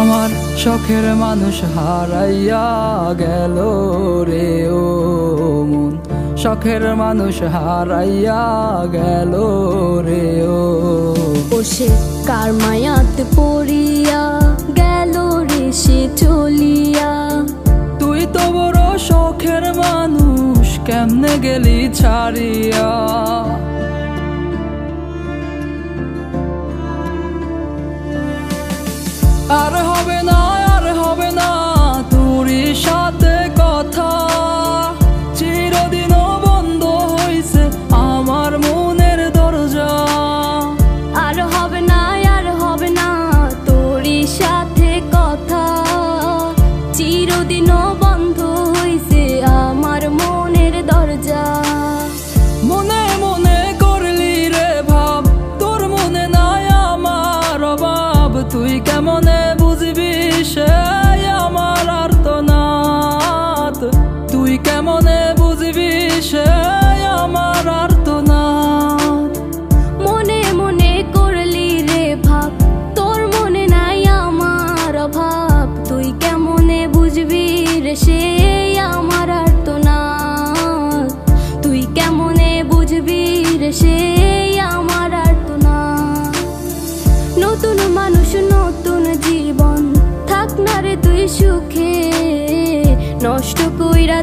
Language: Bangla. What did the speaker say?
আমার শখের মানুষ হারাইয়া গেল রে ও মন, শখের মানুষ হারাইয়া গেল রে ও। সে কার মায়াত পড়িয়া গেল রে সে চলিয়া। তুই তো বড় শখের মানুষ, কেমনে গেলি ছাড়িয়া। আর হবে না, আর হবে না তোরই সাথে কথা, চিরদিনও বন্ধ হইছে আমার মনের দরজা। আর হবে না, আর হবে না তোরই সাথে কথা, চিরদিনও বন্ধ হইছে আমার মনের দরজা। মনে মনে করলি রে ভাব, তোর মনে নাই আমার অভাব, তুই কেমনে বুঝবি সে আমার আর্তনাদ, তুই কেমনে বুঝবি সে আমার আর্তনাদ। মনে মনে করলি রে ভাব, তোর মনে নাই আমার অভাব, তুই কেমনে বুঝবি রে সে আমার আর্তনাদ, তুই কেমনে বুঝবি রে সে আমার আর্তনাদ। নতুন মানুষ নতুন জীবন, থাক না রে তুই সুখে, নষ্ট কইরা